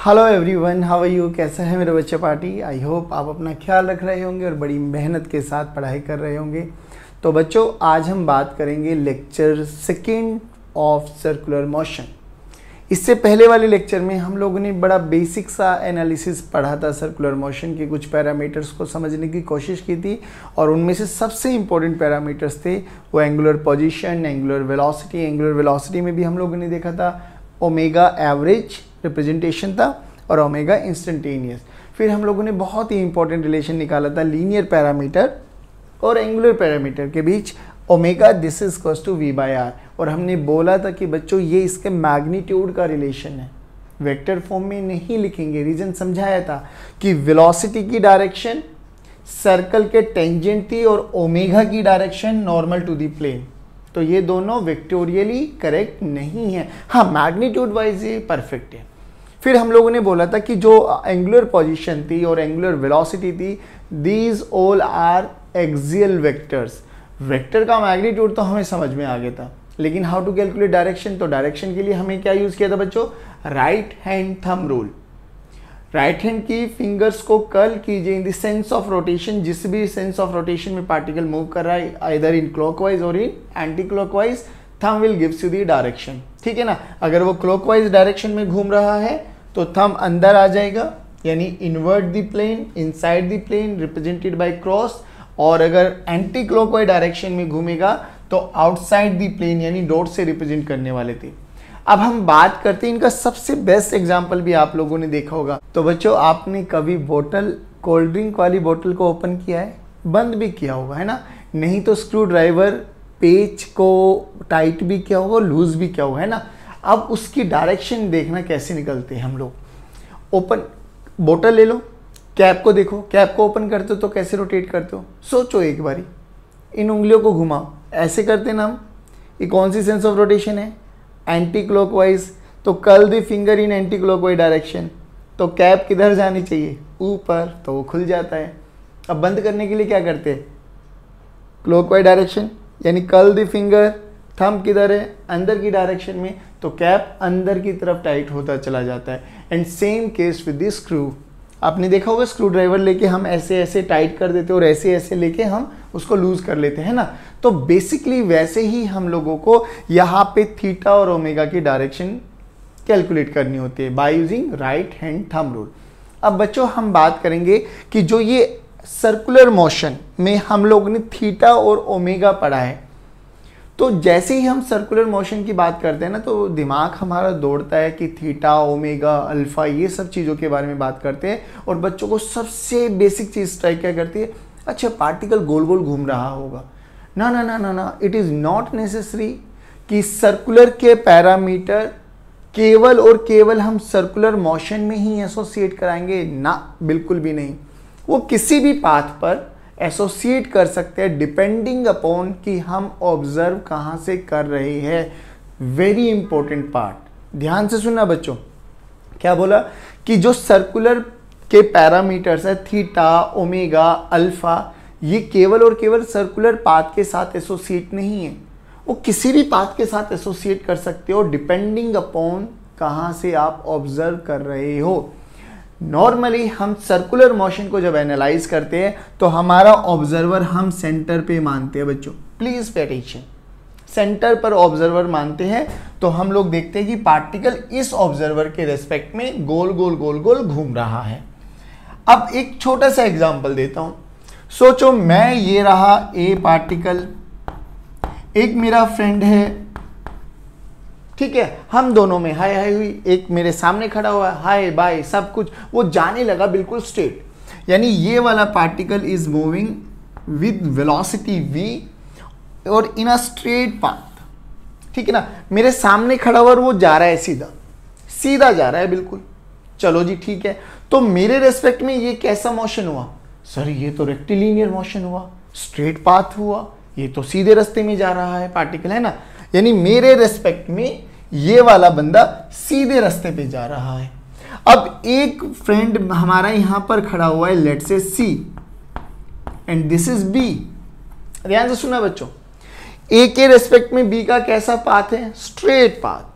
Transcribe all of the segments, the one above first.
Hello everyone, how are you? कैसा है मेरे बच्चे पार्टी? आई होप आप अपना ख्याल रख रहे होंगे और बड़ी मेहनत के साथ पढ़ाई कर रहे होंगे। तो बच्चों, आज हम बात करेंगे lecture second of circular motion. इससे पहले वाले लेक्चर में हम लोगों ने बड़ा बेसिक सा एनालिसिस पढ़ा था सर्कुलर मोशन के कुछ पैरामीटर्स को समझने की कोशिश की थी, और उनमें से सबसे इंपॉर्टेंट पैरामीटर्स थे वो angular position, angular velocity. Angular velocity में भी हम लोगों ने देखा था ओमेगा एवरेज रिप्रेजेंटेशन था और ओमेगा इंस्टेंटेनियस। फिर हम लोगों ने बहुत ही इंपॉर्टेंट रिलेशन निकाला था लीनियर पैरामीटर और एंगुलर पैरामीटर के बीच, omega this is equals to V by R. और हमने बोला था कि बच्चों ये इसके मैग्नीट्यूड का रिलेशन है, वेक्टर फॉर्म में नहीं लिखेंगे। रीजन समझाया था कि वेलोसिटी की डायरेक्शन सर्कल के टेंजेंट थी और ओमेगा की direction normal to the plane. तो ये दोनों वेक्टोरियली करेक्ट नहीं है। हाँ, मैग्नीट्यूड वाइज ये परफेक्ट है। फिर हम लोगों ने बोला था कि जो एंगुलर पोजीशन थी और एंगुलर वेलोसिटी थी, these all are axial vectors. Vector का मैग्नीट्यूड तो हमें समझ में आ गया था, लेकिन हाउ टू कैलकुलेट डायरेक्शन? तो डायरेक्शन के लिए हमें क्या यूज किया था बच्चों? Right hand thumb rule. Right hand की फिंगर्स को कर्ल कीजिए in the sense of rotation. जिस भी सेंस ऑफ रोटेशन में पार्टिकल मूव कर रहा है, आइदर इन क्लॉकवाइज और in anti clockwise, thumb will gives you the direction. ठीक है ना? अगर वो क्लॉकवाइज डायरेक्शन में घूम रहा है तो थंब अंदर आ जाएगा, यानी invert the plane, inside the plane represented by cross. और अगर एंटी क्लॉकवाइज डायरेक्शन में घूमेगा तो आउटसाइड द प्लेन, यानी डॉट से रिप्रेजेंट करने वाले थे। अब हम बात करते हैं, इनका सबसे बेस्ट एग्जांपल भी आप लोगों ने देखा होगा। तो बच्चों, आपने कभी बोतल, कोल्ड ड्रिंक वाली बोतल को ओपन किया है? बंद भी किया होगा, है ना? नहीं तो स्क्रू ड्राइवर पेच को टाइट भी किया होगा, लूज भी किया होगा, है ना? अब उसकी डायरेक्शन देखना कैसे निकलते हैं हम लोग। ओपन बोतल ले लो, कैप को देखो, कैप को ओपन करते हो तो कैसे रोटेट करते हो? सोचो एक बारी, इन उंगलियों को घुमाओ, ऐसे करते ना हम। ये कौन सी सेंस ऑफ रोटेशन है? Anti clockwise. तो curl the finger in anti clockwise direction. तो कैप किधर जानी चाहिए? ऊपर, तो वो खुल जाता है। अब बंद करने के लिए क्या करते हैं? क्लॉकवाइज डायरेक्शन, यानी कर्ल द फिंगर, थंब किधर है? अंदर की डायरेक्शन में, तो कैप अंदर की तरफ टाइट होता चला जाता है। And same case with the screw. आपने देखा होगा स्क्रू ड्राइवर लेके हम ऐसे ऐसे टाइट कर देते और ऐसे ऐसे लेके हम उसको लूज कर लेते हैं ना। तो बेसिकली वैसे ही हम लोगों को यहाँ पे थीटा और ओमेगा की डायरेक्शन कैलकुलेट करनी होती है by using right hand thumb rule. अब बच्चों, हम बात करेंगे कि जो ये सर्कुलर मोशन में हम लोगों ने थीटा और ओमेगा पढ़ा है, तो जैसे ही हम सर्कुलर मोशन की बात करते हैं ना, तो दिमाग हमारा दौड़ता है कि थीटा, ओमेगा, अल्फा, ये सब चीज़ों के बारे में बात करते हैं। और बच्चों को सबसे बेसिक चीज़ स्ट्राइक क्या करती है? अच्छा, पार्टिकल गोल गोल घूम रहा होगा। ना ना ना ना ना, इट इज़ नॉट नेसेसरी कि सर्कुलर के पैरामीटर केवल और केवल हम सर्कुलर मोशन में ही एसोसिएट कराएंगे ना, बिल्कुल भी नहीं। वो किसी भी पाथ पर एसोसिएट कर सकते हैं डिपेंडिंग अपॉन कि हम ऑब्जर्व कहाँ से कर रहे हैं। वेरी इंपॉर्टेंट पार्ट, ध्यान से सुनना बच्चों। क्या बोला? कि जो सर्कुलर के पैरामीटर्स है थीटा, ओमेगा, अल्फा, ये केवल और केवल सर्कुलर पाथ के साथ एसोसिएट नहीं है, वो किसी भी पाथ के साथ एसोसिएट कर सकते हो डिपेंडिंग अपॉन कहाँ से आप ऑब्जर्व कर रहे हो। नॉर्मली हम सर्कुलर मोशन को जब एनालाइज करते हैं तो हमारा ऑब्जर्वर हम सेंटर पे मानते हैं बच्चों। प्लीज पे अटेंशन, सेंटर पर ऑब्जर्वर मानते हैं। तो हम लोग देखते हैं कि पार्टिकल इस ऑब्जर्वर के रेस्पेक्ट में गोल गोल गोल गोल घूम रहा है। अब एक छोटा सा एग्जांपल देता हूं। सोचो मैं ये रहा ए पार्टिकल, एक मेरा फ्रेंड है, ठीक है, हम दोनों में हाय हाय हुई, एक मेरे सामने खड़ा हुआ है, हाय बाय सब कुछ, वो जाने लगा बिल्कुल स्ट्रेट, यानी ये वाला particle is moving with velocity v और इन अ स्ट्रेट पाथ। ठीक है ना? मेरे सामने खड़ा हुआ और वो जा रहा है सीधा सीधा जा रहा है बिल्कुल। चलो जी, ठीक है। तो मेरे रेस्पेक्ट में ये कैसा मोशन हुआ? सर ये तो रेक्टिलिनियर मोशन हुआ, स्ट्रेट पाथ हुआ, ये तो सीधे रास्ते में जा रहा है पार्टिकल, है ना? यानी मेरे रेस्पेक्ट में ये वाला बंदा सीधे रास्ते पे जा रहा है। अब एक फ्रेंड हमारा यहां पर खड़ा हुआ है, let's say C, and this is B. ध्यान से सुना बच्चों, ए के रेस्पेक्ट में बी का कैसा पाथ है? Straight path.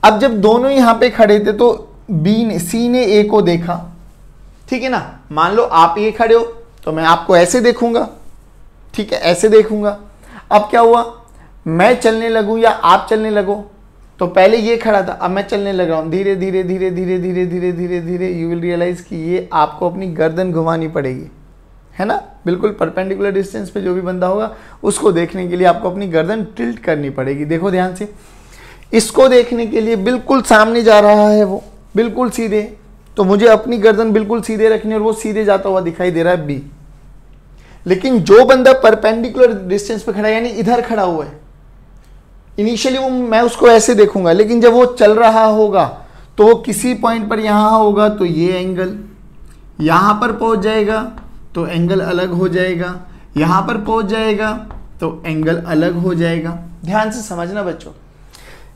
अब जब दोनों यहां पे खड़े थे तो बी ने सी ने ए को देखा, ठीक है ना। मान लो आप ये खड़े हो तो मैं आपको ऐसे देखूंगा, ठीक है, ऐसे देखूंगा। अब क्या हुआ, मैं चलने लगूं या आप चलने लगो, तो पहले ये खड़ा था, अब मैं चलने लग रहा हूं, धीरे धीरे धीरे धीरे धीरे धीरे धीरे धीरे यू विल रियलाइज कि ये आपको अपनी गर्दन घुमानी पड़ेगी, है ना। बिल्कुल परपेंडिकुलर डिस्टेंस पे जो भी बंदा होगा उसको देखने के लिए आपको अपनी गर्दन टिल्ट करनी पड़ेगी। देखो ध्यान से, इसको देखने के लिए बिल्कुल सामने जा रहा है वो, बिल्कुल सीधे, तो मुझे अपनी गर्दन बिल्कुल सीधे रखनी, और वो सीधे जाता हुआ दिखाई दे रहा है बी। लेकिन जो बंदा परपेंडिकुलर डिस्टेंस पे खड़ा है, यानी इधर खड़ा हुआ है, इनिशियली वो मैं उसको ऐसे देखूंगा, लेकिन जब वो चल रहा होगा तो वो किसी पॉइंट पर यहां होगा तो ये एंगल यहां पर पहुंच जाएगा तो एंगल अलग हो जाएगा, यहां पर पहुंच जाएगा तो एंगल अलग हो जाएगा। ध्यान से समझना बच्चों,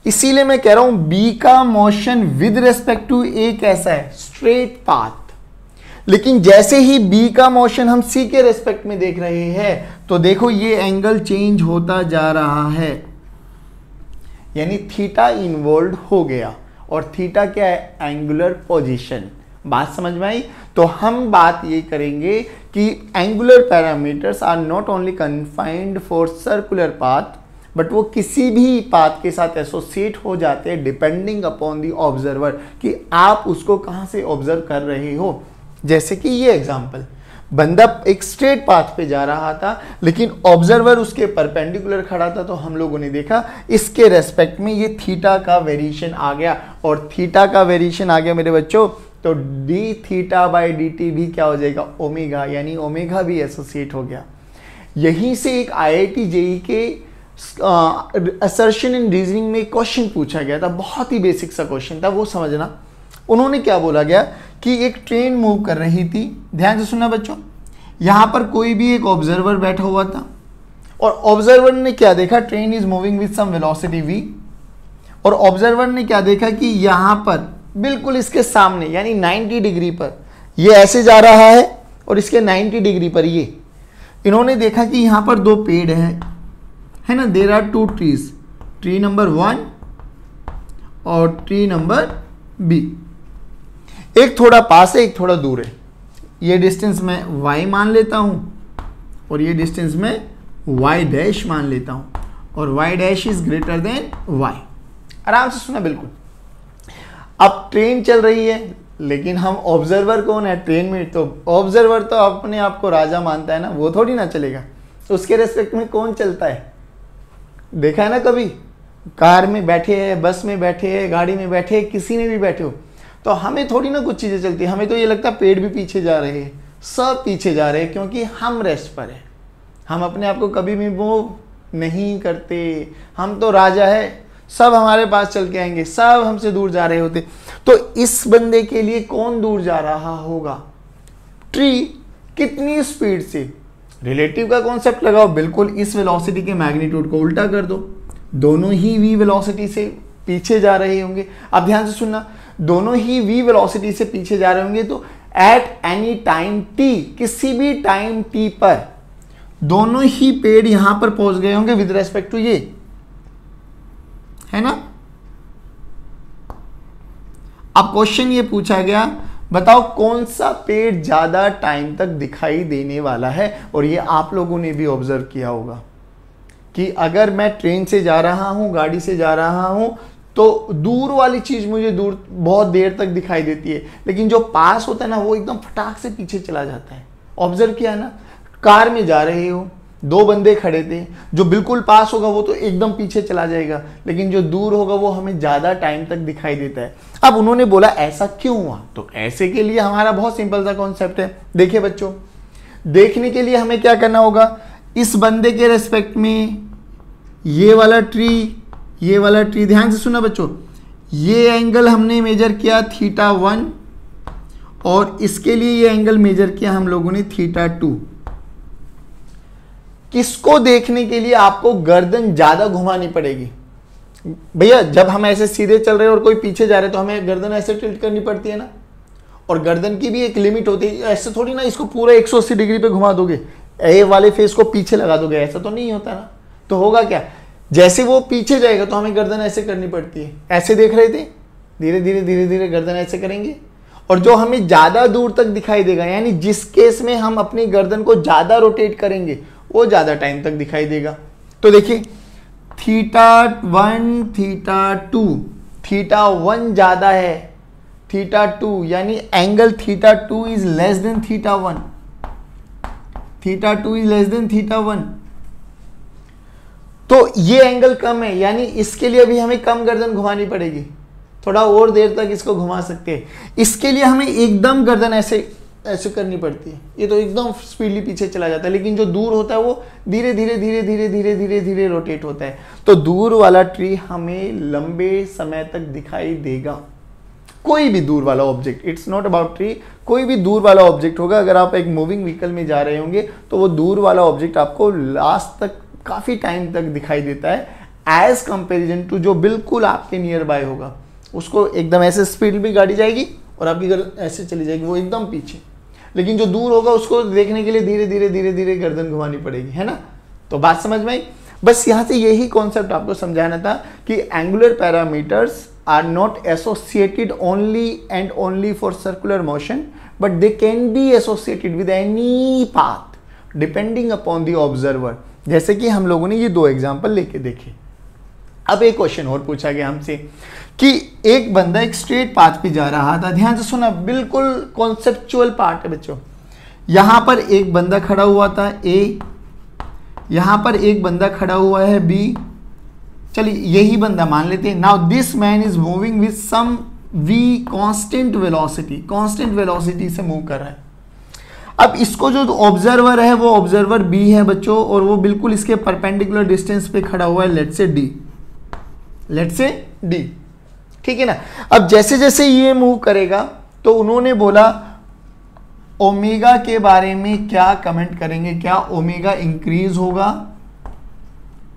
इसीलिए मैं कह रहा हूं बी का मोशन विद रेस्पेक्ट टू ए कैसा है, स्ट्रेट पाथ। लेकिन जैसे ही बी का मोशन हम सी के रेस्पेक्ट में देख रहे हैं तो देखो ये एंगल चेंज होता जा रहा है, यानी थीटा इन्वॉल्व हो गया। और थीटा क्या है, एंगुलर पोजीशन। बात समझ में आई। तो हम बात ये करेंगे कि angular parameters are not only confined for circular path, but वो किसी भी पाथ के साथ एसोसिएट हो जाते हैं डिपेंडिंग अपॉन द ऑब्जर्वर, कि आप उसको कहां से ऑब्जर्व कर रहे हो। जैसे कि ये एग्जांपल, बंदा एक स्ट्रेट पाथ पे जा रहा था लेकिन ऑब्जर्वर उसके परपेंडिकुलर खड़ा था, तो हम लोगों ने देखा इसके रेस्पेक्ट में ये थीटा का वेरिएशन आ गया, और थीटा का वेरिएशन आ गया मेरे बच्चों, तो D theta by D T भी क्या हो जाएगा, ओमेगा, यानी ओमेगा भी एसोसिएट हो गया। यहीं से एक IIT JEE के असर्शन इन रीजनिंग में क्वेश्चन पूछा गया था, बहुत ही बेसिक सा क्वेश्चन था, वो समझना। उन्होंने क्या बोला गया कि एक ट्रेन मूव कर रही थी, ध्यान से सुनना बच्चों, यहां पर कोई भी एक ऑब्जर्वर बैठा हुआ था, और ऑब्जर्वर ने क्या देखा, train is moving with some velocity v, और ऑब्जर्वर ने क्या देखा कि यहां पर बिल्कुल इसके सामने यानी 90 डिग्री पर ये ऐसे जा रहा है, और इसके 90 डिग्री पर ये, इन्होंने देखा कि यहां पर दो पेड़ है ना, there are 2 trees, tree number 1 और ट्री नंबर बी। एक थोड़ा पास है, एक थोड़ा दूर है। ये डिस्टेंस मैं y मान लेता हूं और ये डिस्टेंस मैं y डैश मान लेता हूं, और y dash is greater than y। आराम से सुना बिल्कुल। अब ट्रेन चल रही है, लेकिन हम ऑब्जर्वर कौन है ट्रेन में, तो ऑब्जर्वर तो अपने आप को राजा मानता है ना, वो थोड़ी ना चलेगा। तो उसके रेस्पेक्ट में कौन चलता है, देखा है ना कभी, कार में बैठे हैं, बस में बैठे हैं, गाड़ी में बैठे हैं, किसी में भी बैठे हो, तो हमें थोड़ी ना कुछ चीज़ें चलती हैं, हमें तो ये लगता है पेड़ भी पीछे जा रहे हैं, सब पीछे जा रहे हैं, क्योंकि हम रेस्ट पर हैं। हम अपने आप को कभी भी मूव नहीं करते, हम तो राजा है, सब हमारे पास चल के आएंगे, सब हमसे दूर जा रहे होते। तो इस बंदे के लिए कौन दूर जा रहा होगा, ट्री। कितनी स्पीड से, रिलेटिव का कॉन्सेप्ट लगाओ, बिल्कुल इस वेलोसिटी के मैग्नीट्यूड को उल्टा कर दो, दोनों ही v वेलोसिटी से पीछे जा रहे होंगे। अब ध्यान से सुनना, दोनों ही v वेलोसिटी से पीछे जा रहे होंगे, तो एट एनी टाइम t, किसी भी टाइम t पर दोनों ही पेड़ यहां पर पहुंच गए होंगे विद रेस्पेक्ट टू ये, है ना। अब क्वेश्चन ये पूछा गया, बताओ कौन सा पेड़ ज्यादा टाइम तक दिखाई देने वाला है। और ये आप लोगों ने भी ऑब्जर्व किया होगा कि अगर मैं ट्रेन से जा रहा हूं, गाड़ी से जा रहा हूं, तो दूर वाली चीज मुझे दूर बहुत देर तक दिखाई देती है, लेकिन जो पास होता है ना वो एकदम फटाक से पीछे चला जाता है। ऑब्जर्व किया है ना, कार में जा रहे हो, दो बंदे खड़े थे, जो बिल्कुल पास होगा वो तो एकदम पीछे चला जाएगा, लेकिन जो दूर होगा वो हमें ज्यादा टाइम तक दिखाई देता है। अब उन्होंने बोला ऐसा क्यों हुआ, तो ऐसे के लिए हमारा बहुत सिंपल सा कॉन्सेप्ट है। देखिए बच्चों, देखने के लिए हमें क्या करना होगा, इस बंदे के रेस्पेक्ट में ये वाला ट्री, ध्यान से सुना बच्चों, ये एंगल हमने मेजर किया θ1, और इसके लिए ये एंगल मेजर किया हम लोगों ने θ2। किसको देखने के लिए आपको गर्दन ज्यादा घुमानी पड़ेगी भैया, जब हम ऐसे सीधे चल रहे हैं और कोई पीछे जा रहे हैं तो हमें गर्दन ऐसे टिल्ट करनी पड़ती है ना, और गर्दन की भी एक लिमिट होती है। ऐसे थोड़ी ना इसको पूरा 180 डिग्री पे घुमा दोगे, ए वाले फेस को पीछे लगा दोगे, ऐसा तो नहीं होता ना। तो होगा क्या, जैसे वो पीछे जाएगा तो हमें गर्दन ऐसे करनी पड़ती है। ऐसे देख रहे थे, धीरे धीरे धीरे धीरे गर्दन ऐसे करेंगे, और जो हमें ज्यादा दूर तक दिखाई देगा, यानी जिस केस में हम अपनी गर्दन को ज्यादा रोटेट करेंगे वो ज्यादा टाइम तक दिखाई देगा। तो देखिए θ1 θ2, θ1 ज्यादा है, θ2 यानी angle θ2 is less than θ1, θ2 is less than θ1। तो ये एंगल कम है, यानी इसके लिए भी हमें कम गर्दन घुमानी पड़ेगी, थोड़ा और देर तक इसको घुमा सकते हैं। इसके लिए हमें एकदम गर्दन ऐसे ऐसे करनी पड़ती है, ये तो एकदम स्पीडली पीछे चला जाता है, लेकिन जो दूर होता है वो धीरे धीरे धीरे धीरे धीरे धीरे धीरे रोटेट होता है। तो दूर वाला ट्री हमें लंबे समय तक दिखाई देगा, कोई भी दूर वाला object, it's not about tree, कोई भी दूर वाला ऑब्जेक्ट होगा। अगर आप एक मूविंग व्हीकल में जा रहे होंगे तो वो दूर वाला ऑब्जेक्ट आपको लास्ट तक काफी टाइम तक दिखाई देता है एज कंपेरिजन टू जो बिल्कुल आपके नियर बाय होगा। उसको एकदम ऐसे स्पीड में गाड़ी जाएगी और आपकी गर्दन ऐसे चली जाएगी, वो एकदम पीछे, लेकिन जो दूर होगा उसको देखने के लिए धीरे धीरे धीरे धीरे गर्दन घुमानी पड़ेगी, है ना। तो बात समझ में आई। बस यहां से यही कॉन्सेप्ट आपको समझाना था कि angular parameters are not associated only and only for circular motion, but they can be associated with any path depending upon the observer. जैसे कि हम लोगों ने ये दो एग्जाम्पल लेके देखे। अब एक क्वेश्चन और पूछा गया हमसे कि एक बंदा एक स्ट्रेट पाथ पे जा रहा था, ध्यान से सुना, बिल्कुल कॉन्सेप्चुअल पार्ट है बच्चों। यहां पर एक बंदा खड़ा हुआ था ए, यहां पर एक बंदा खड़ा हुआ है बी, चलिए यही बंदा मान लेते हैं। Now this man is moving with some V constant velocity, constant velocity से मूव कर रहा है। अब इसको जो ऑब्जर्वर है वो ऑब्जर्वर बी है बच्चों, और वो बिल्कुल इसके परपेंडिकुलर डिस्टेंस पे खड़ा हुआ है, लेट्स से डी, लेट्स से डी, ठीक है ना। अब जैसे जैसे ये मूव करेगा तो उन्होंने बोला ओमेगा के बारे में क्या कमेंट करेंगे, क्या ओमेगा इंक्रीज होगा,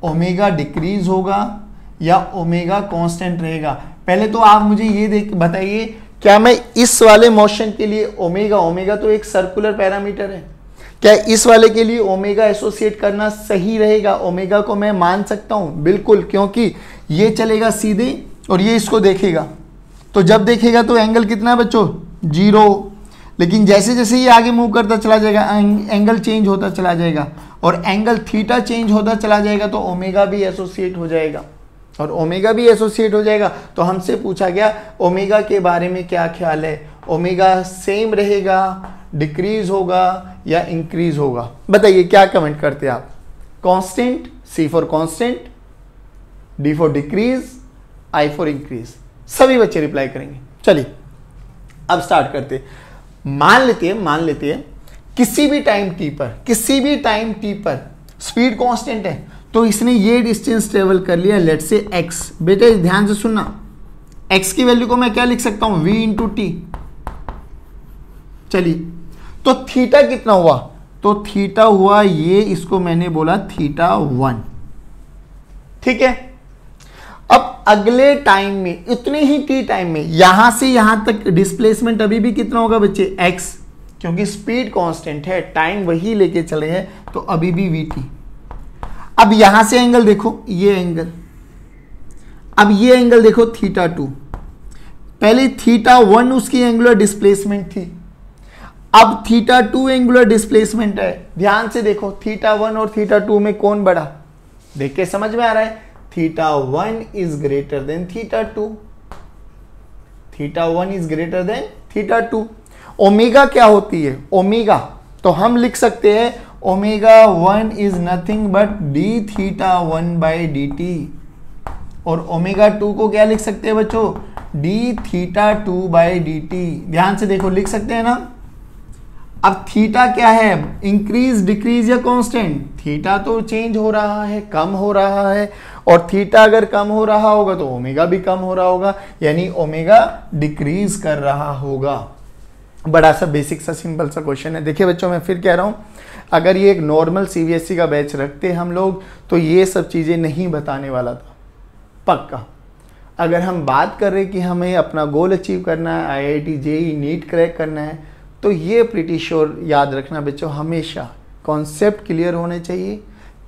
ओमेगा डिक्रीज होगा, या ओमेगा कांस्टेंट रहेगा। पहले तो आप मुझे ये देख बताइए, क्या मैं इस वाले मोशन के लिए ओमेगा, ओमेगा तो एक सर्कुलर पैरामीटर है, क्या इस वाले के लिए ओमेगा एसोसिएट करना सही रहेगा? ओमेगा को मैं मान सकता हूं, बिल्कुल, क्योंकि ये चलेगा सीधे और ये इसको देखेगा, तो जब देखेगा तो एंगल कितना है बच्चों, 0। लेकिन जैसे जैसे ये आगे मूव करता चला जाएगा एंगल चेंज होता चला जाएगा, और एंगल थीटा चेंज होता चला जाएगा, तो ओमेगा भी एसोसिएट हो जाएगा, और ओमेगा भी एसोसिएट हो जाएगा। तो हमसे पूछा गया ओमेगा के बारे में क्या ख्याल है, ओमेगा सेम रहेगा, डिक्रीज होगा या इंक्रीज होगा? बताइए क्या कमेंट करते हैं आप? Constant, C for constant, D for decrease, I for increase. सभी बच्चे रिप्लाई करेंगे। चलिए अब स्टार्ट करते। मान लेते हैं किसी भी टाइम टी पर स्पीड कांस्टेंट है, तो इसने ये डिस्टेंस ट्रेवल कर लिया, लेट्स से x। बेटे ध्यान से सुनना, x की वैल्यू को मैं क्या लिख सकता हूं, v इंटू टी। चलिए, तो थीटा कितना हुआ, तो थीटा हुआ ये, इसको मैंने बोला θ1, ठीक है। अब अगले टाइम में, इतने ही टी टाइम में, यहां से यहां तक डिस्प्लेसमेंट अभी भी कितना होगा बच्चे, x, क्योंकि स्पीड कांस्टेंट है, टाइम वही लेके चले हैं, तो अभी भी vt। अब यहां से एंगल देखो, ये एंगल, अब ये एंगल देखो θ2। पहले θ1 उसकी एंगुलर डिस्प्लेसमेंट थी, अब θ2 एंगुलर डिस्प्लेसमेंट है। ध्यान से देखो θ1 और θ2 में कौन बड़ा, देख के समझ में आ रहा है, θ1 is greater than θ2, θ1 is greater than θ2। Omega क्या होती है, ओमेगा तो हम लिख सकते हैं omega 1 is nothing but dθ1 by dt, और ओमेगा 2 को क्या लिख सकते हैं बच्चों, dθ2 बाई dt। ध्यान से देखो, लिख सकते हैं ना। अब थीटा क्या है, इंक्रीज, डिक्रीज या कांस्टेंट? थीटा तो चेंज हो रहा है, कम हो रहा है, और थीटा अगर कम हो रहा होगा तो ओमेगा भी कम हो रहा होगा, यानी ओमेगा डिक्रीज कर रहा होगा। बड़ा सा बेसिक सा सिंपल सा क्वेश्चन है। देखिए बच्चों, मैं फिर कह रहा हूं, अगर ये एक नॉर्मल सीबीएसई का बैच रखते हम लोग तो ये सब चीजें नहीं बताने वाला था, पक्का। अगर हम बात कर रहे कि हमें अपना गोल अचीव करना है, आईआईटी जेईई नीट क्रैक करना है, तो ये प्रीटी श्योर याद रखना बच्चों, हमेशा कॉन्सेप्ट क्लियर होने चाहिए।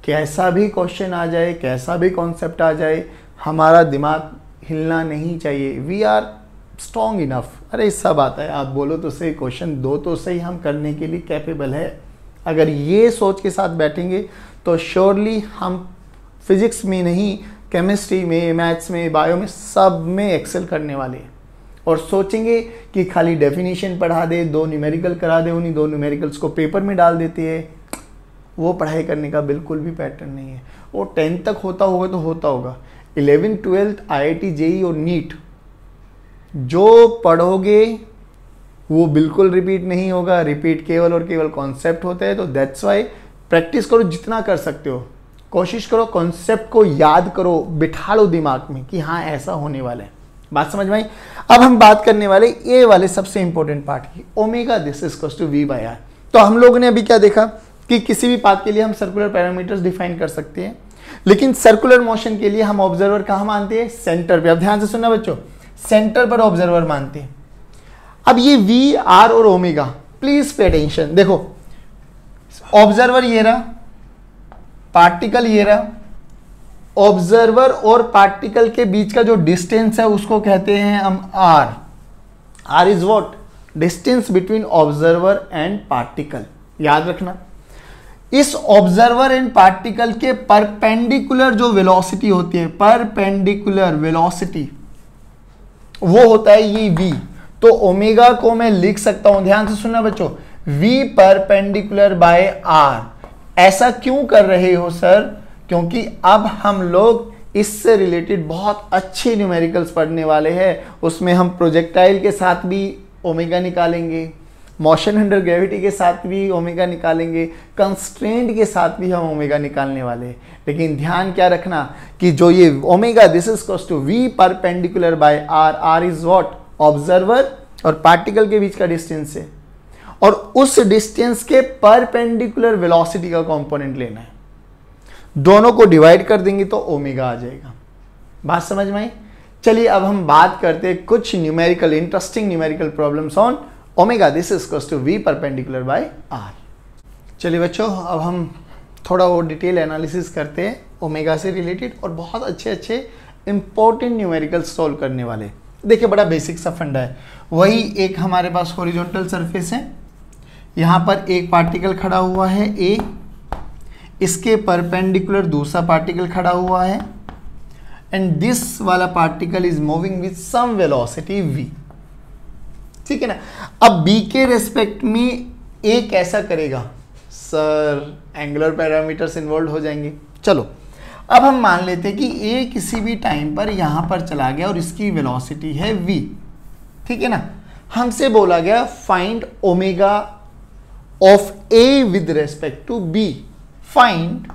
कैसा भी क्वेश्चन आ जाए, कैसा भी कॉन्सेप्ट आ जाए, हमारा दिमाग हिलना नहीं चाहिए। वी आर स्ट्रॉन्ग इनफ, अरे सब आता है, आप बोलो तो सही, क्वेश्चन दो तो सही, हम करने के लिए कैपेबल है। अगर ये सोच के साथ बैठेंगे तो श्योरली हम फिजिक्स में नहीं, केमिस्ट्री में, मैथ्स में, बायो में, सब में एक्सेल करने वाले हैं। और सोचेंगे कि खाली डेफिनेशन पढ़ा दे, 2 न्यूमेरिकल करा दे, उन्हीं 2 न्यूमेरिकल्स को पेपर में डाल देते हैं, वो पढ़ाई करने का बिल्कुल भी पैटर्न नहीं है। वो 10 तक होता होगा तो होता होगा, 11, 12 IIT, JEE और नीट जो पढ़ोगे वो बिल्कुल रिपीट नहीं होगा। रिपीट केवल और केवल कॉन्सेप्ट होते हैं। तो दैट्स वाई प्रैक्टिस करो जितना कर सकते हो, कोशिश करो कॉन्सेप्ट को याद करो, बिठा लो दिमाग में कि हाँ ऐसा होने वाला है। बात समझ में आई? अब हम बात करने वाले ये वाले सबसे इंपॉर्टेंट पार्ट की, omega this is equals to V/R। तो हम लोगों ने अभी क्या देखा कि किसी भी पाथ के लिए हम सर्कुलर पैरामीटर्स डिफाइन कर सकते हैं, लेकिन सर्कुलर मोशन के लिए हम ऑब्जर्वर कहाँ मानते हैं? सेंटर पे। अब ध्यान से सुनना बच्चों, सेंटर पर ऑब्जर्वर मानते हैं। अब ये V/R और ओमेगा, प्लीज पे अटेंशन। देखो ऑब्जर्वर ये रहा, पार्टिकल ये रहा, ऑब्जर्वर और पार्टिकल के बीच का जो डिस्टेंस है उसको कहते हैं हम R। R is what? Distance between observer and particle. याद रखना, इस ऑब्जर्वर एंड पार्टिकल के परपेंडिकुलर जो वेलोसिटी होती है, परपेंडिकुलर वेलोसिटी, वो होता है ये V। तो ओमेगा को मैं लिख सकता हूं, ध्यान से सुनना बच्चों, V परपेंडिकुलर बाय R। ऐसा क्यों कर रहे हो सर? क्योंकि अब हम लोग इससे रिलेटेड बहुत अच्छे न्यूमेरिकल्स पढ़ने वाले हैं। उसमें हम प्रोजेक्टाइल के साथ भी ओमेगा निकालेंगे, मोशन अंडर ग्रेविटी के साथ भी ओमेगा निकालेंगे, कंस्ट्रेंट के साथ भी हम ओमेगा निकालने वाले हैं। लेकिन ध्यान क्या रखना कि जो ये omega this is equals to V perpendicular by R। R is what? Observer और पार्टिकल के बीच का डिस्टेंस है, और उस डिस्टेंस के परपेंडिकुलर वेलोसिटी का कंपोनेंट लेना है। दोनों को डिवाइड कर देंगे तो ओमेगा आ जाएगा। बात समझ में आई? चलिए अब हम बात करते हैं कुछ numerical, interesting numerical problems on omega this is equals to V perpendicular by R। चलिए बच्चों, अब हम थोड़ा और डिटेल एनालिसिस करते हैं ओमेगा से रिलेटेड, और बहुत अच्छे अच्छे इंपॉर्टेंट न्यूमेरिकल सॉल्व करने वाले। देखिए बड़ा बेसिक सा फंडा है। वही एक हमारे पास हॉरिजॉन्टल सरफेस है, यहाँ पर एक पार्टिकल खड़ा हुआ है A, इसके परपेंडिकुलर दूसरा पार्टिकल खड़ा हुआ है, एंड दिस वाला particle is moving with some velocity V। ठीक है ना? अब B के रेस्पेक्ट में A कैसा करेगा? सर एंगुलर पैरामीटर्स इन्वॉल्व हो जाएंगे। चलो अब हम मान लेते हैं कि A किसी भी टाइम पर यहां पर चला गया और इसकी वेलोसिटी है V। ठीक है ना? हमसे बोला गया find omega of A with respect to B। Find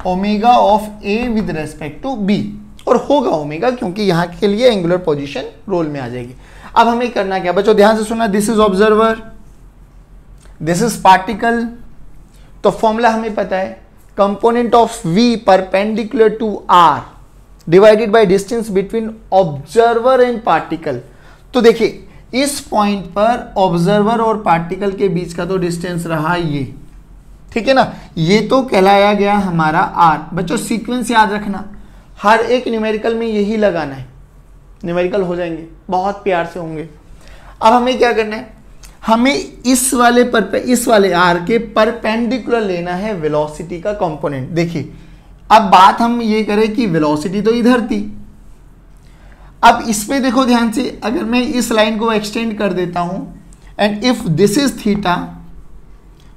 omega of A with respect to B, और होगा ओमेगा क्योंकि यहां के लिए एंगुलर पोजीशन रोल में आ जाएगी। अब हमें करना क्या बच्चों? ध्यान से सुनना, this is observer, this is particle. तो फॉर्मूला हमें पता है, component of V perpendicular to R divided by distance between observer and particle. तो देखिए इस पॉइंट पर ऑब्जर्वर और पार्टिकल के बीच का तो डिस्टेंस रहा ये, ठीक है ना? ये तो कहलाया गया हमारा R। बच्चों सीक्वेंस याद रखना, हर एक न्यूमेरिकल में यही लगाना है, न्यूमेरिकल हो जाएंगे, बहुत प्यार से होंगे। अब हमें क्या करना है? हमें इस वाले R के परपेंडिकुलर लेना है वेलोसिटी का कंपोनेंट। देखिए अब बात हम ये करें कि वेलोसिटी तो इधर थी, अब इसमें देखो ध्यान से, अगर मैं इस लाइन को एक्सटेंड कर देता हूं and if this is theta,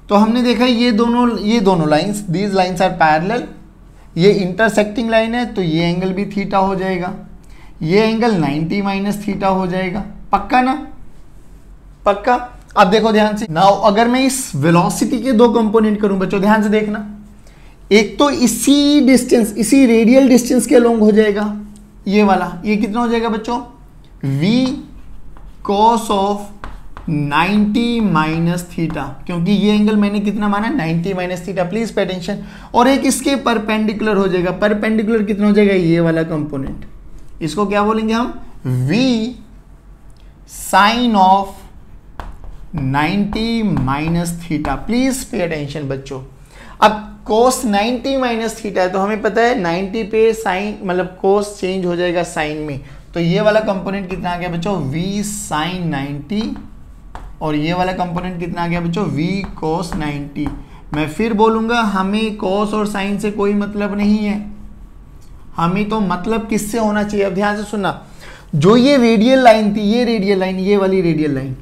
तो हमने देखा ये दोनों lines, these lines are parallel, ये इंटरसेक्टिंग लाइन है तो ये एंगल भी थीटा हो जाएगा, ये एंगल 90 माइनस थीटा हो जाएगा। पक्का ना? पक्का। अब देखो ध्यान से, नाउ अगर मैं इस वेलोसिटी के दो कंपोनेंट करूं बच्चों, ध्यान से देखना, एक तो इसी डिस्टेंस, इसी रेडियल डिस्टेंस के अलोंग हो जाएगा ये वाला, ये कितना हो जाएगा बच्चों? V cos of 90 minus theta, क्योंकि ये एंगल मैंने कितना माना? 90 minus theta. Please pay attention. और एक इसके परपेंडिकुलर हो जाएगा, परपेंडिकुलर कितना हो जाएगा? ये वाला कंपोनेंट, इसको क्या बोलेंगे हम? V sine of 90 minus theta. Please pay attention बच्चों। अब कोस 90 माइनस थीटा है तो हमें पता है 90 पे साइन मतलब कोस चेंज हो जाएगा साइन में, तो ये वाला कंपोनेंट कितना आ गया बच्चों v sin 90 और ये वाला कंपोनेंट कितना आ गया बच्चों v cos 90। मैं फिर बोलूंगा हमें cos और sin से कोई मतलब नहीं है, हमें तो मतलब किससे होना चाहिए। अब ध्यान से सुनना, जो ये रेडियल लाइन थी, ये रेडियल लाइन, ये वाली रेडियल लाइन,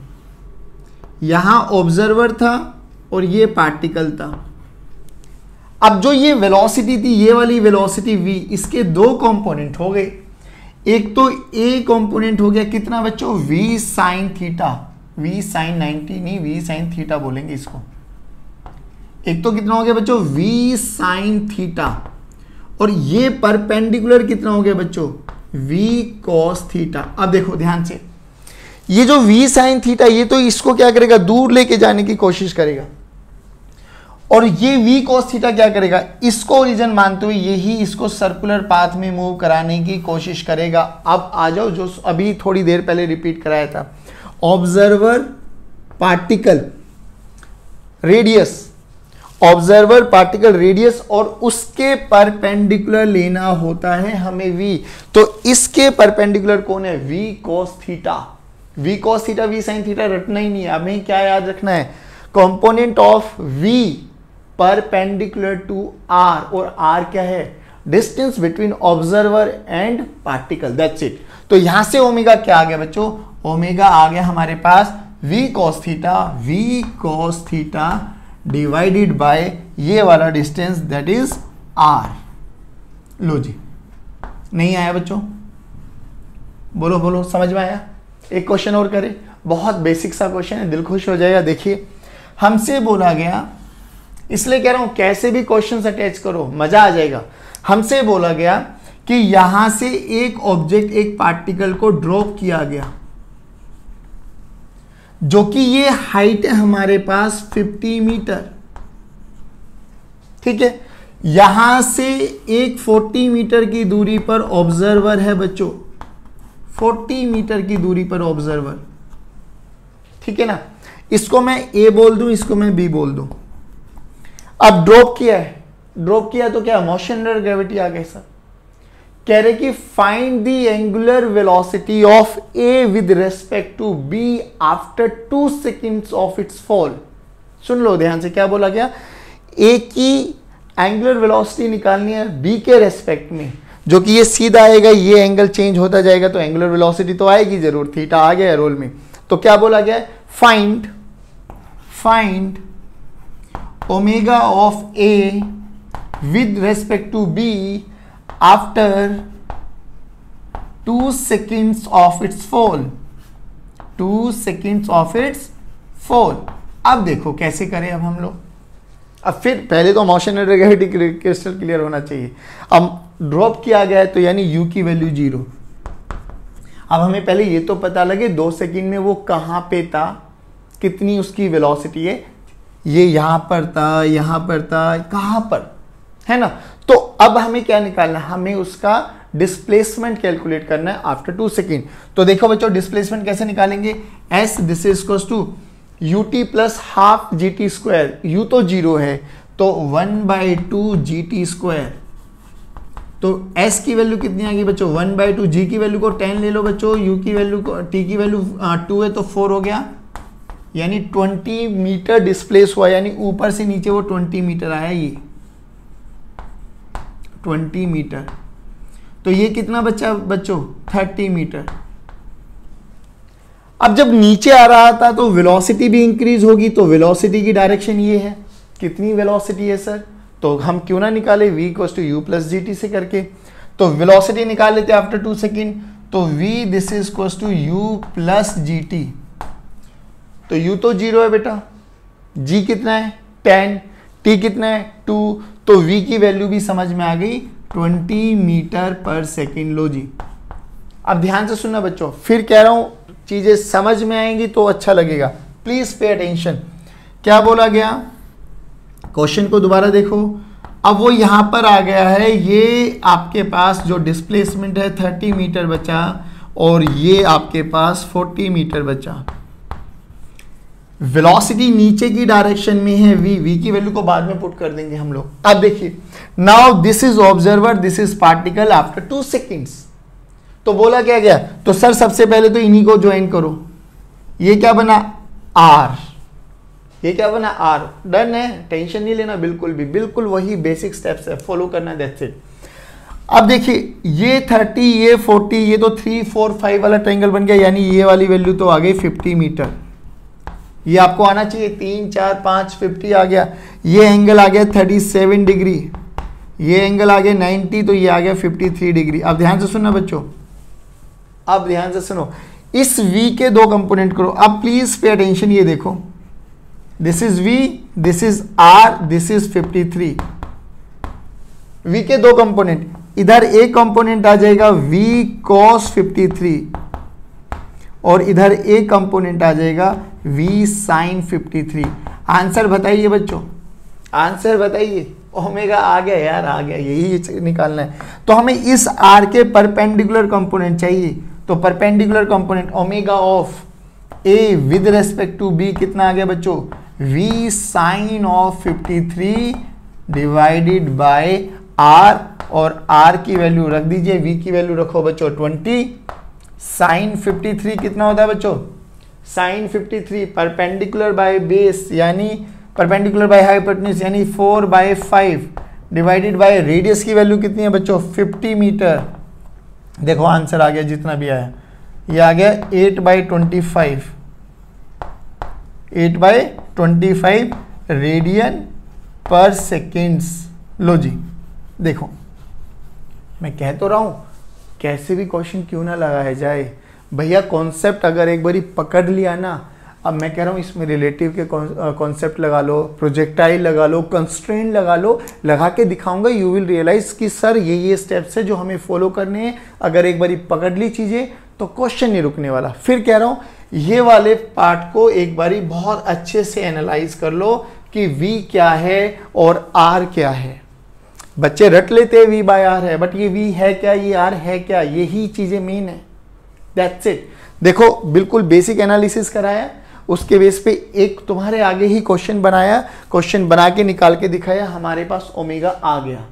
यहां ऑब्जर्वर था और ये पार्टिकल था। अब जो ये वेलोसिटी थी, ये वाली वेलोसिटी v, इसके दो कंपोनेंट हो गए। एक तो a कंपोनेंट हो गया कितना बच्चों v sin theta, v sin 90 नहीं v sin थीटा बोलेंगे इसको। एक तो कितना हो गया बच्चों v sin थीटा और ये परपेंडिकुलर कितना हो गया बच्चों v cos थीटा। अब देखो ध्यान से, ये जो v sin थीटा ये तो इसको क्या करेगा, दूर लेके जाने की कोशिश करेगा, और ये v cos थीटा क्या करेगा, इसको ओरिजिन मानते हुए यही इसको सर्कुलर पाथ में मूव कराने की कोशिश करेगा। अब आ जाओ जो अभी थोड़ी देर पहले रिपीट कराया था, observer particle radius, observer particle radius और उसके परपेंडिकुलर लेना होता है हमें v। तो इसके परपेंडिकुलर कौन है, v cos theta. v cos theta v sin theta रटना ही नहीं है, हमें क्या याद रखना है, component of v perpendicular to r, और r क्या है, distance between observer and particle, that's it. तो यहां से ओमेगा क्या आ गया बच्चों, ओमेगा आ गया हमारे पास v cos theta divided by ये वाला डिस्टेंस दैट इज r। लो जी, नहीं आया बच्चों, बोलो बोलो, समझ में आया। एक क्वेश्चन और करें, बहुत बेसिक सा क्वेश्चन है, दिल खुश हो जाएगा। देखिए हमसे बोला गया, इसलिए कह रहा हूं कैसे भी क्वेश्चंस अटैच करो मजा आ जाएगा। हमसे बोला गया कि यहां से एक ऑब्जेक्ट, एक पार्टिकल को ड्रॉप किया गया, जो कि ये हाइट है हमारे पास 50 मीटर, ठीक है। यहां से एक 40 मीटर की दूरी पर ऑब्जर्वर है बच्चों, 40 मीटर की दूरी पर ऑब्जर्वर, ठीक है ना। इसको मैं ए बोल दूं, इसको मैं बी बोल दूं। अब ड्रॉप किया है, ड्रॉप किया तो क्या, मोशन अंडर ग्रेविटी आ गया सर। कह रहे कि find the angular velocity of A with respect to B after 2 seconds of its fall. सुन लो ध्यान से, क्या बोला गया, ए की एंगुलर वेलोसिटी निकालनी है बी के रेस्पेक्ट में, जो कि ये सीधा आएगा, ये एंगल चेंज होता जाएगा तो एंगुलर वेलोसिटी तो आएगी जरूर, थीटा आ गया रोल में। तो क्या बोला गया, find omega of A with respect to B after 2 seconds of its fall, 2 seconds of its fall। अब देखो कैसे करें अब हम लोग। अब फिर पहले तो motion under gravity crystal clear होना चाहिए। अब ड्रॉप किया गया है तो यानी u की वैल्यू 0। अब हमें पहले ये तो पता लगे 2 सेकंड में वो कहां पे था, कितनी उसकी वेलोसिटी है, ये यहां पर था, यहां पर था, कहां पर है ना। तो अब हमें क्या निकालना है, हमें उसका डिस्प्लेसमेंट कैलकुलेट करना है आफ्टर 2 सेकेंड। तो देखो बच्चों डिस्प्लेसमेंट कैसे निकालेंगे, s this is equals to ut plus half gt square, u तो 0 है तो 1/2 gt स्क्वायर। तो s की वैल्यू कितनी आ गई बच्चों, 1/2, g की वैल्यू को 10 ले लो बच्चों, u की वैल्यू को, t की वैल्यू 2 है तो 4 हो गया, यानी 20 मीटर डिस्प्लेस हुआ, यानी ऊपर से नीचे वो 20 मीटर आया, ये 20 मीटर। तो ये कितना बच्चा बच्चों 30 मीटर। अब जब नीचे आ रहा था तो वेलोसिटी भी इंक्रीज होगी, तो वेलोसिटी की डायरेक्शन ये है, कितनी वेलोसिटी है सर, तो हम क्यों ना निकाले v equals to u plus G T से करके। तो वेलोसिटी निकाल लेते हैं आफ्टर 2 सेकेंड, तो v this is equals to u plus G T. तो u तो 0 है बेटा, g कितना है 10, t कितना है 2, तो v की वैल्यू भी समझ में आ गई 20 मीटर पर सेकेंड। लो जी, अब ध्यान से सुनना बच्चों, फिर कह रहा हूं चीजें समझ में आएंगी तो अच्छा लगेगा, प्लीज पे अटेंशन। क्या बोला गया, क्वेश्चन को दोबारा देखो। अब वो यहां पर आ गया है, ये आपके पास जो डिस्प्लेसमेंट है 30 मीटर बचा और ये आपके पास 40 मीटर बचा। वेलोसिटी नीचे की डायरेक्शन में है v की वैल्यू को बाद में पुट कर देंगे हम लोग। अब देखिए, now this is observer, this is particle after 2 seconds. तो बोला क्या गया, तो सर सबसे पहले तो इन्हीं को ज्वाइन करो, ये क्या बना आर, ये क्या बना आर, डन है, टेंशन नहीं लेना बिल्कुल भी, बिल्कुल वही बेसिक स्टेप्स है, फॉलो करना, दैट्स इट। अब देखिए ये 30 ये 40 ये तो 3 4 5 वाला ट्रायंगल बन गया, यानी ये वाली वैल्यू तो आ गई 50 मीटर, ये आपको आना चाहिए 3 4 5 50 आ गया। ये एंगल आ गया 37 डिग्री, ये एंगल आ गया 90, तो ये आ गया 53 डिग्री। अब ध्यान से सुनना बच्चों, अब ध्यान से सुनो, इस V के दो कंपोनेंट करो। अब प्लीज पे अटेंशन, ये देखो this is V, this is R, this is 53। V के दो कंपोनेंट, इधर एक कंपोनेंट आ जाएगा V cos 53 और इधर एक कंपोनेंट आ जाएगा V sin 53। आंसर बताइए बच्चों, आंसर बताइए। ओमेगा आ गया यार, आ गया, यही निकालना है। तो हमें इस R के परपेंडिकुलर कंपोनेंट चाहिए, तो perpendicular component omega of A with respect to B कितना आ गया बच्चों, V sin of 53 divided by R, और R की वैल्यू रख दीजिए, V की वैल्यू रखो बच्चों 20, sin 53 कितना होता है बच्चों, sin 53 परपेंडिकुलर बाय बेस यानी परपेंडिकुलर बाय हाइपोटेन्यूज यानी 4/5 डिवाइडेड बाय रेडियस की वैल्यू कितनी है बच्चों 50 मीटर। देखो आंसर आ गया जितना भी आया, ये आ गया 8/25, 8/25 रेडियन पर सेकेंड्स। लो जी देखो, मैं कह तो रहा हूं कैसे भी क्वेश्चन क्यों ना लगाया जाए भैया, कॉन्सेप्ट अगर एक बारी पकड़ लिया ना, अब मैं कह रहा हूँ इसमें रिलेटिव के कॉन्सेप्ट लगा लो, प्रोजेक्टाइल लगा लो, कंस्ट्रेंट लगा लो, लगा के दिखाऊंगा, यू विल रियलाइज कि सर ये स्टेप्स है जो हमें फॉलो करने हैं। अगर एक बारी पकड़ ली चीज़ें तो क्वेश्चन नहीं रुकने वाला। फिर कह रहा हूँ ये वाले पार्ट को एक बारी बहुत अच्छे से एनालाइज कर लो कि V क्या है और R क्या है। बच्चे रट लेते हैं V/R है, बट ये V है क्या, ये R है क्या, यही चीज़ें मेन है, दैट्स इट। देखो बिल्कुल बेसिक एनालिसिस कराया, उसके बेस पे एक तुम्हारे आगे ही क्वेश्चन बनाया, क्वेश्चन बना के निकाल के दिखाया, हमारे पास ओमेगा आ गया।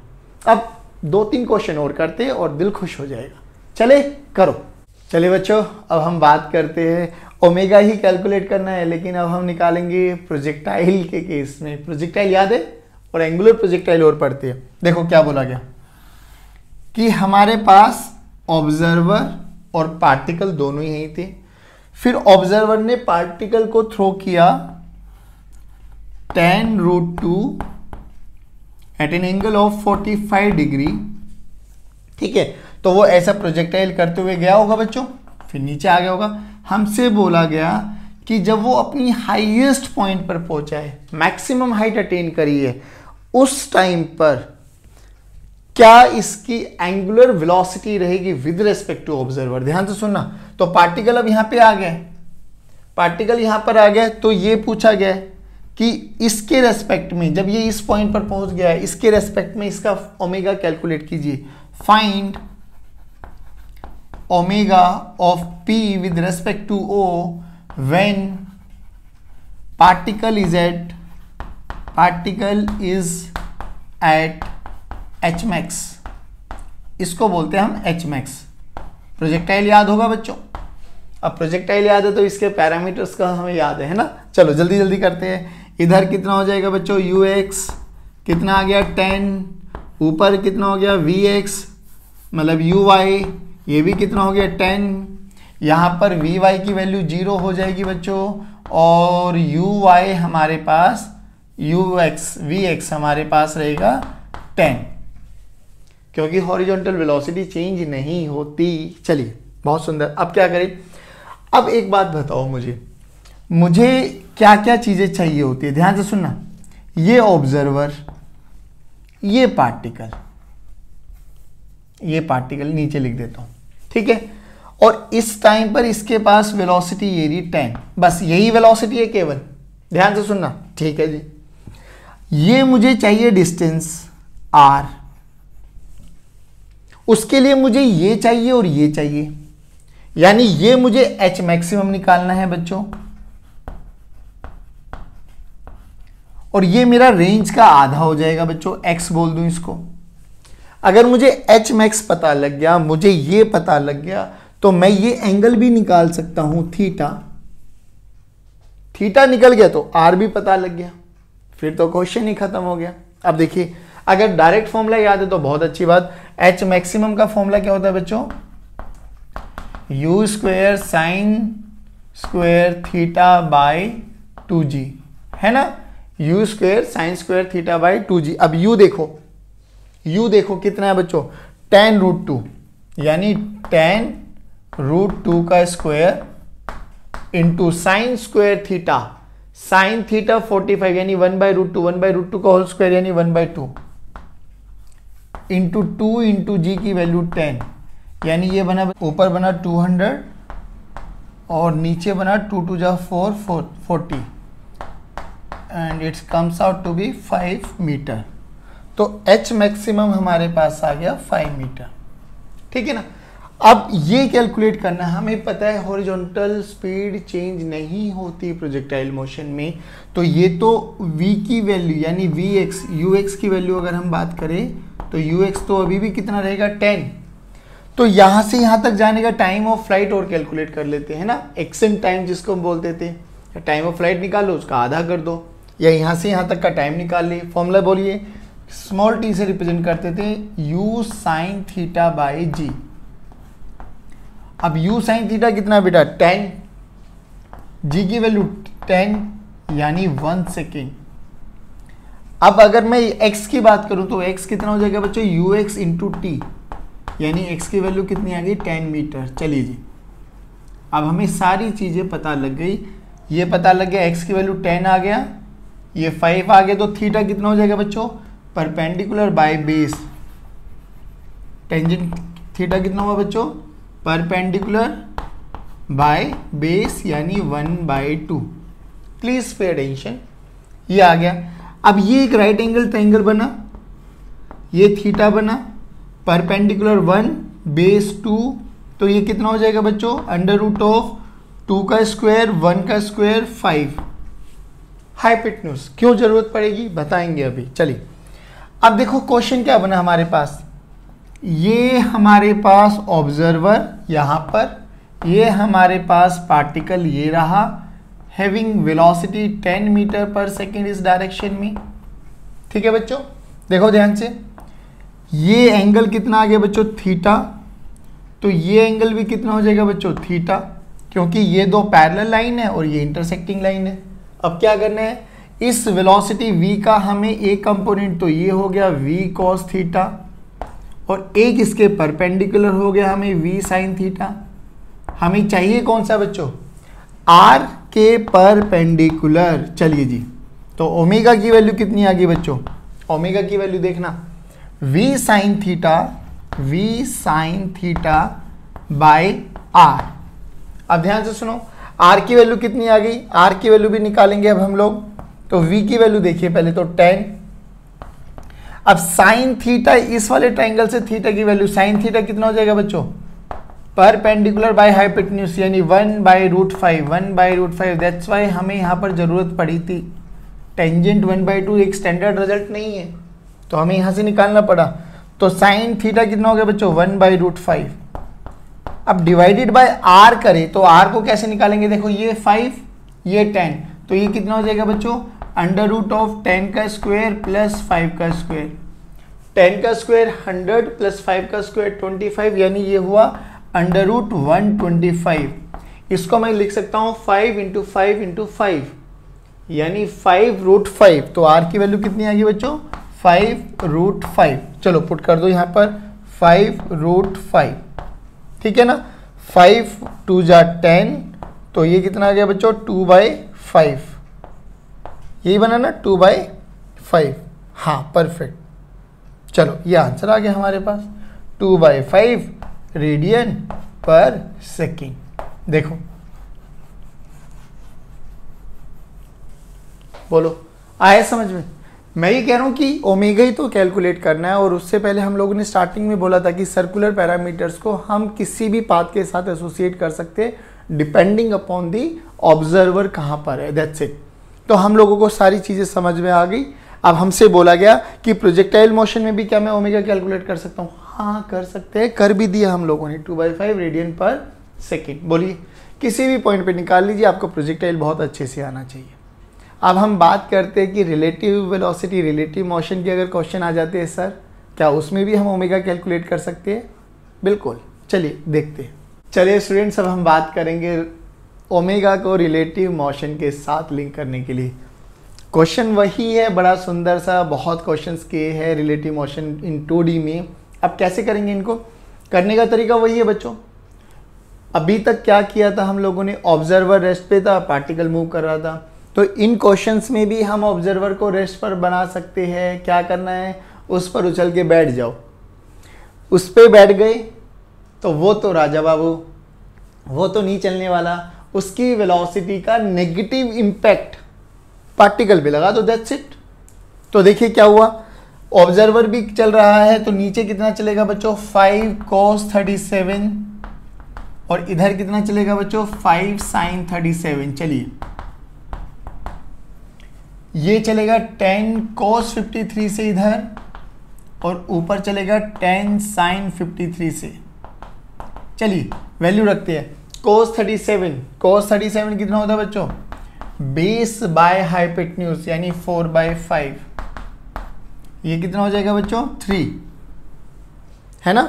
अब 2-3 क्वेश्चन और करते हैं और दिल खुश हो जाएगा। चले करो। चलिए बच्चों, अब हम बात करते हैं, ओमेगा ही कैलकुलेट करना है, लेकिन अब हम निकालेंगे प्रोजेक्टाइल के केस में। प्रोजेक्टाइल याद है, और एंगुलर प्रोजेक्टाइल और पढ़ते हैं। देखो क्या बोला गया कि हमारे पास ऑब्जर्वर और पार्टिकल दोनों ही यही थे। फिर ऑब्जर्वर ने पार्टिकल को थ्रो किया tan√2 at an angle of 45 degree, ठीक है। तो वो ऐसा प्रोजेक्टाइल करते हुए गया होगा बच्चों, फिर नीचे आ गया होगा। हमसे बोला गया कि जब वो अपनी हाईएस्ट पॉइंट पर पहुंचा है, मैक्सिमम हाइट अटेन करी है, उस टाइम पर क्या इसकी एंगुलर वेलोसिटी रहेगी विद रिस्पेक्ट टू ऑब्जर्वर। ध्यान से सुनना। तो पार्टिकल अब यहां पे आ गया, पार्टिकल यहां पर आ गया, तो ये पूछा गया कि इसके रेस्पेक्ट में, जब ये इस पॉइंट पर पहुंच गया है, इसके रेस्पेक्ट में इसका ओमेगा कैलकुलेट कीजिए। Find omega of P with respect to O when particle is at H max, इसको बोलते हैं हम H max। प्रोजेक्टाइल याद होगा बच्चों, अब प्रोजेक्टाइल याद है तो इसके पैरामीटर्स का हमें याद है ना। चलो जल्दी जल्दी करते हैं। इधर कितना हो जाएगा बच्चों ux, कितना आ गया 10, ऊपर कितना हो गया Vx मतलब uy, ये भी कितना हो गया 10। यहाँ पर Vy की वैल्यू 0 हो जाएगी बच्चों, और uy हमारे पास Vx हमारे पास रहेगा 10, क्योंकि हॉरिजॉन्टल वेलोसिटी चेंज नहीं होती। चलिए बहुत सुंदर। अब क्या करें, अब एक बात बताओ मुझे क्या क्या चीजें चाहिए होती है। ध्यान से सुनना, ये ऑब्जर्वर, ये पार्टिकल नीचे लिख देता हूं, ठीक है। और इस टाइम पर इसके पास वेलोसिटी ये रही 10, बस यही वेलोसिटी है केवल। ध्यान से सुनना, ठीक है जी। ये मुझे चाहिए डिस्टेंस r, उसके लिए मुझे ये चाहिए और ये चाहिए, यानी ये मुझे H मैक्सिमम निकालना है बच्चों, और ये मेरा रेंज का आधा हो जाएगा बच्चों, x बोल दूं इसको। अगर मुझे एच मैक्स पता लग गया, मुझे ये पता लग गया, तो मैं ये एंगल भी निकाल सकता हूं थीटा। थीटा निकल गया तो आर भी पता लग गया, फिर तो क्वेश्चन ही खत्म हो गया। अब देखिए, अगर डायरेक्ट फॉर्मूला याद है तो बहुत अच्छी बात। एच मैक्सिमम का फॉर्मूला क्या होता है बच्चों? You square sine square theta by 2g, है ना? You square sine square theta by 2g। अब यू देखो कितना है बच्चों? tan रूट 2, यानी tan रूट 2 का square into sine square theta, sine theta 45 यानी 1/√2, 1/√2 का होल स्क्वायर यानी 1/2 इंटू 2 इंटू जी की वैल्यू 10, यानी ये बना, ऊपर बना 200 और नीचे बना 2 2 जा 4 40 and it's comes out to be 5 metre. तो एच मैक्सिमम हमारे पास आ गया 5 मीटर, ठीक है ना? अब ये कैलकुलेट करना, हमें पता है हॉरिजॉन्टल स्पीड चेंज नहीं होती प्रोजेक्टाइल मोशन में, तो ये तो v की वैल्यू यानी vx ux की वैल्यू अगर हम बात करें तो ux तो अभी भी कितना रहेगा? 10। तो यहां से यहां तक जाने का टाइम ऑफ फ्लाइट और कैलकुलेट कर लेते हैं ना, एक्सेंट टाइम जिसको हम बोलते थे। टाइम ऑफ फ्लाइट निकालो, उसका आधा कर दो, या यहां से यहां तक का टाइम निकाल लिए। फॉर्मूला बोलिए, स्मॉल टी से रिप्रेजेंट करते थे u साइन थीटा बाई जी। अब u साइन थीटा कितना बेटा? 10, g की वैल्यू 10 यानी 1 सेकेंड। अब अगर मैं x की बात करूं तो x कितना हो जाएगा बच्चों? ux इंटू टी, यानी x की वैल्यू कितनी आ गई? 10 मीटर। चलिए जी, अब हमें सारी चीजें पता लग गई। ये पता लग गया x की वैल्यू 10 आ गया, ये 5 आ गया, तो थीटा कितना हो जाएगा बच्चों? Perpendicular by base. Tangent theta कितना हुआ बच्चों? परपेंडिकुलर बाय बेस यानी 1/2। प्लीज पे अटेंशन, ये आ गया। अब ये एक राइट एंगल ट्रायंगल बना, ये थीटा बना, परपेंडिकुलर 1 बेस 2, तो ये कितना हो जाएगा बच्चों? √2 का स्क्वायर 1 का स्क्वायर 5। हाइपोटेन्यूज क्यों जरूरत पड़ेगी बताएंगे अभी। चलिए, अब देखो क्वेश्चन क्या बना हमारे पास। ये हमारे पास ऑब्जर्वर यहां पर, ये हमारे पास पार्टिकल ये रहा, हैविंग वेलोसिटी 10 मीटर पर सेकेंड इस डायरेक्शन में। ठीक है बच्चों, देखो ध्यान से, ये एंगल कितना आ गया बच्चों? थीटा। तो ये एंगल भी कितना हो जाएगा बच्चों? थीटा, क्योंकि ये दो पैरेलल लाइन है और ये इंटरसेक्टिंग लाइन है। अब क्या करना है, इस वेलोसिटी v का हमें एक कंपोनेंट तो ये हो गया v cos थीटा, और एक इसके परपेंडिकुलर हो गया हमें v sin थीटा। हमें चाहिए कौन सा बच्चों? r के परपेंडिकुलर। चलिए जी, तो ओमेगा की वैल्यू कितनी आ गई बच्चों? ओमेगा की वैल्यू देखना, v sin theta by r। अब ध्यान से सुनो, r की वैल्यू कितनी आ गई? r की वैल्यू भी निकालेंगे अब हम लोग। तो v की वैल्यू देखिए पहले तो 10। अब साइन थीटा, इस वाले ट्रायंगल से थीटा की वैल्यू, साइन थीटा कितना हो जाएगा बच्चों? परपेंडिकुलर बाय हाइपोटेन्यूज यानी 1/√5, 1/√5। दैट्स वाई हमें यहाँ पर जरूरत पड़ी थी। टेंजेंट 1/2 एक स्टैंडर्ड रिजल्ट नहीं है, तो हमें यहाँ से निकालना पड़ा। तो साइन थीटा कितना हो गया बच्चों? 1/√5। अब डिवाइडेड बाय r करें तो r को कैसे निकालेंगे? देखो ये 5, ये 10, तो ये कितना हो जाएगा बच्चों? √10 का स्क्वायर प्लस 5 का स्क्वायर। 10 का स्क्वायर 100 प्लस 5 का स्क्वायर 25, यानी ये हुआ √125। इसको मैं लिख सकता हूँ 5 × 5 × 5, यानी 5√5। तो r की वैल्यू कितनी आ गई बच्चों? 5√5। चलो पुट कर दो यहाँ पर 5√5, ठीक है ना? 5 2 जा 10, तो ये कितना आ गया बच्चों? 2/5। यही बना ना, 2/5। हाँ परफेक्ट। चलो ये आंसर आ गया हमारे पास, 2/5 रेडियन पर सेकेंड। देखो बोलो, आया समझ में? मैं ये कह रहा हूं कि ओमेगा ही तो कैलकुलेट करना है, और उससे पहले हम लोगों ने स्टार्टिंग में बोला था कि सर्कुलर पैरामीटर्स को हम किसी भी पाथ के साथ एसोसिएट कर सकते हैं डिपेंडिंग अपॉन दी ऑब्जर्वर कहाँ पर है। That's it. तो हम लोगों को सारी चीज़ें समझ में आ गई। अब हमसे बोला गया कि प्रोजेक्टाइल मोशन में भी क्या मैं ओमेगा कैलकुलेट कर सकता हूँ? हाँ कर सकते हैं, कर भी दिया हम लोगों ने, 2/5 रेडियन पर सेकेंड। बोलिए किसी भी पॉइंट पे निकाल लीजिए, आपको प्रोजेक्टाइल बहुत अच्छे से आना चाहिए। अब हम बात करते हैं कि रिलेटिव वेलोसिटी, रिलेटिव मोशन के अगर क्वेश्चन आ जाते हैं सर, क्या उसमें भी हम ओमेगा कैलकुलेट कर सकते हैं? बिल्कुल, चलिए देखते हैं। चलिए स्टूडेंट्स, अब हम बात करेंगे ओमेगा को रिलेटिव मोशन के साथ लिंक करने के लिए। क्वेश्चन वही है, बड़ा सुंदर सा, बहुत क्वेश्चंस किए हैं रिलेटिव मोशन इन 2D में। अब कैसे करेंगे इनको? करने का तरीका वही है बच्चों। अभी तक क्या किया था हम लोगों ने? ऑब्जर्वर रेस्ट पे था, पार्टिकल मूव कर रहा था, तो इन क्वेश्चंस में भी हम ऑब्जर्वर को रेस्ट पर बना सकते हैं। क्या करना है? उस पर उछल के बैठ जाओ। उस पे बैठ गए तो वो तो राजा बाबू, वो तो नहीं चलने वाला, उसकी वेलोसिटी का नेगेटिव इम्पैक्ट पार्टिकल पे लगा दो, दैट्स इट। तो देखिए क्या हुआ, ऑब्जर्वर भी चल रहा है तो नीचे कितना चलेगा बच्चों? 5 cos 37, और इधर कितना चलेगा बच्चों? 5 sin 37। चलिए ये चलेगा 10 cos 53 से इधर, और ऊपर चलेगा 10 sin 53 से। चलिए वैल्यू रखते हैं। cos 37 कितना होता है बच्चों? बेस बाय हाइपोटेन्यूज यानी 4/5। ये कितना हो जाएगा बच्चों? 3 है ना,